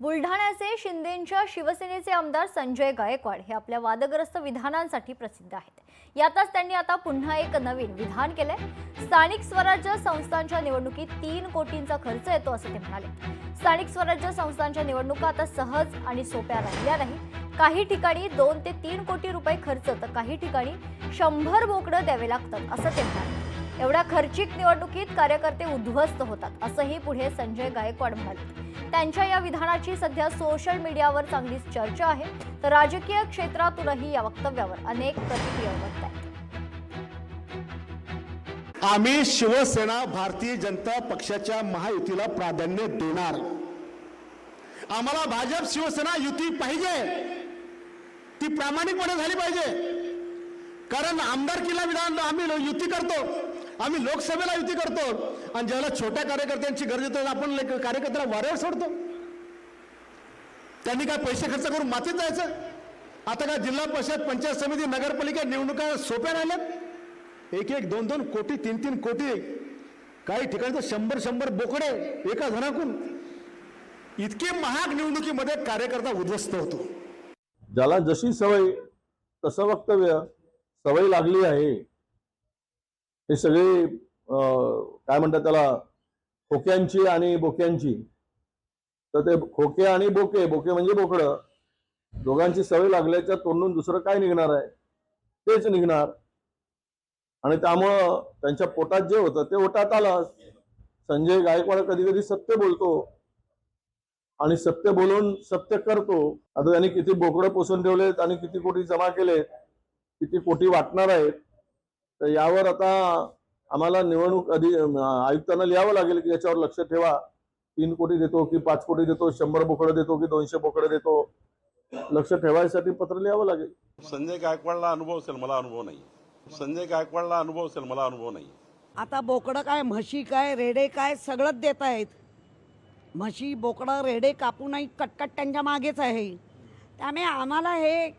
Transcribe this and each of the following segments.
बुलढाण्याचे शिंदेंच्या शिवसेनेचे आमदार संजय गायकवाड हे आपल्या वादग्रस्त विधानांसाठी प्रसिद्ध आहेत। यातच त्यांनी आता पुन्हा एक नवीन विधान केले। स्थानिक स्वराज्य संस्थांच्या निवडणुकीत 3 कोटींचा खर्च येतो असे ते म्हणाले। स्थानिक स्वराज्य संस्थांच्या निवडणुका आता सहज आणि सोप्या राहिल्या नाही। काही ठिकाणी 2 ते 3 कोटी रुपये खर्च तर काही ठिकाणी 100 बोकडं द्यावे लागतात असं ते म्हणाले। एवढ्या खर्चिक निवडणुकीत कार्यकर्ते उद्ध्वस्त होतात असंही पुढे संजय गायकवाड म्हणाले। त्यांच्या या विधानाची सध्या सोशल मीडियावर चांगलीच चर्चा आहे, तर राजकीय क्षेत्रातूनही या वक्तव्यावर अनेक प्रतिक्रिया उमटत आहेत। आम्ही शिवसेना भारतीय जनता पक्षाच्या महायुतीला प्राधान्य देणार। आम्हाला भाजप शिवसेना युती पाहिजे, ती प्रामाणिकपणे झाली पाहिजे। कारण आमदारकीला विधान आम्ही युती करतो, आम्ही लोकसभेला युती करतो, आणि ज्याला छोट्या कार्यकर्त्यांची गरज येते आपण कार्यकर्त्याला वाऱ्यावर सोडतो। त्यांनी काय पैसे खर्च करून मातीत जायचं? आता काय जिल्हा परिषद, पंचायत समिती, नगरपालिका निवडणुका सोप्या राहिल्यात? 1-1, 2-2 कोटी, 3-3 कोटी, काही ठिकाणी तर 100 बोकडे एका जणाकडून। इतके महाग निवडणुकीमध्ये कार्यकर्ता उद्ध्वस्त होतो। ज्याला जशी सवय तसं वक्तव्य, सवय लागली आहे। हे सगळे काय म्हणतात त्याला, खोक्यांची आणि बोक्यांची। तर ते खोके आणि बोके, बोके म्हणजे बोकडं, दोघांची सवय लागल्याच्या तोंडून दुसरं काय निघणार आहे? तेच निघणार। आणि त्यामुळं त्यांच्या पोटात जे होतं ते ओटात आलं। संजय गायकवाड कधी कधी सत्य बोलतो आणि सत्य बोलून सत्य करतो। आता त्यांनी किती बोकडं पोसून ठेवलेत आणि किती कोटी जमा केलेत, किती कोटी वाटणार आहेत, तर यावर आता आम्हाला निवडणूक आयुक्तांना लिहावं लागेल की याच्यावर लक्ष ठेवा। 3 कोटी देतो की 5 कोटी देतो, 100 बोकडं देतो की 200 बोकडं देतो, लक्ष ठेवायसाठी पत्र लिहावं लागेल। संजय गायकवाडला अनुभव असेल, मला अनुभव नाही। संजय गायकवाडला अनुभव असेल, मला अनुभव नाही। आता बोकडं काय, म्हशी काय, रेडे काय, सगळंच देत आहेत। म्हशी, बोकडं, रेडे कापूनही कटकट त्यांच्या मागेच आहे। त्यामुळे आम्हाला हे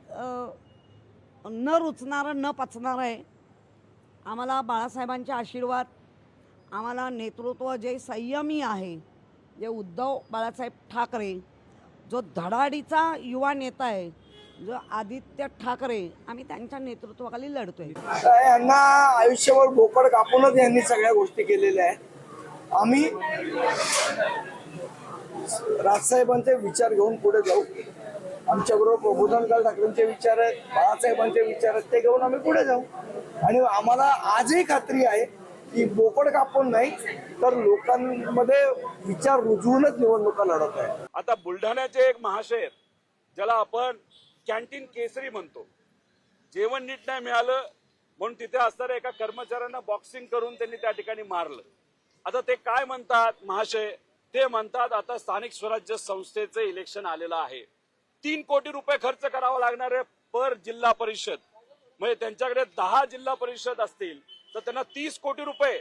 न रुचणारं, न पचणारं आहे। आम्हाला बाळासाहेबांचे आशीर्वाद, आम्हाला नेतृत्व जे संयमी आहे, जे उद्धव बाळासाहेब ठाकरे, जो धडाडीचा युवा नेता आहे, जो आदित्य ठाकरे, आम्ही त्यांच्या नेतृत्वाखाली लढतोय। यांना आयुष्यभर बोकड कापूनच यांनी सगळ्या गोष्टी केलेल्या आहेत। आम्ही राजसाहेबांचे विचार घेऊन पुढे जाऊ। आमच्याबरोबर प्रबोधनकार ठाकरेंचे विचार आहेत, बाळासाहेबांचे विचार आहेत, ते घेऊन आम्ही पुढे जाऊ। आणि आम्हाला आजही खात्री आहे की बोकड कापून नाही तर लोकांमध्ये विचार रुजवूनच निवडणुका लढत आहे। आता बुलढाण्याचे एक महाशय ज्याला आपण कॅन्टीन केसरी म्हणतो, जेवण नीट नाही मिळालं म्हणून तिथे असणाऱ्या एका कर्मचाऱ्यांना बॉक्सिंग करून त्यांनी त्या ठिकाणी मारलं। आता ते काय म्हणतात महाशय? ते म्हणतात आता स्थानिक स्वराज्य संस्थेचं इलेक्शन आलेलं आहे, 3 कोटी रुपये खर्च करावा लागणार आहे पर जिल्हा परिषद। म्हणजे त्यांच्याकडे 10 जिल्हा परिषद असतील तर त्यांना 30 कोटी रुपये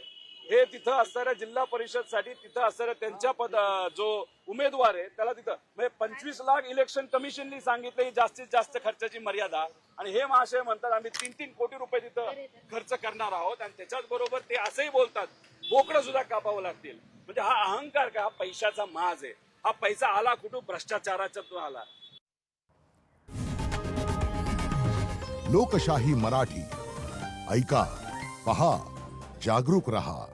हे तिथं असणाऱ्या जिल्हा परिषदसाठी, तिथं असणाऱ्या त्यांच्या जो उमेदवार आहे त्याला तिथं, म्हणजे 25 लाख इलेक्शन कमिशननी सांगितलं ही जास्तीत जास्त खर्चाची मर्यादा। आणि हे महाशय म्हणतात आम्ही 3-3 कोटी रुपये तिथं खर्च करणार आहोत। आणि त्याच्याच बरोबर ते असंही बोलतात बोकडं सुद्धा कापावं लागतील। म्हणजे हा अहंकार का, हा पैशाचा माज आहे। हा पैसा आला कुठून? भ्रष्टाचाराच्यातून आला। लोकशाही मराठी ऐका, पहा, जागरूक रहा।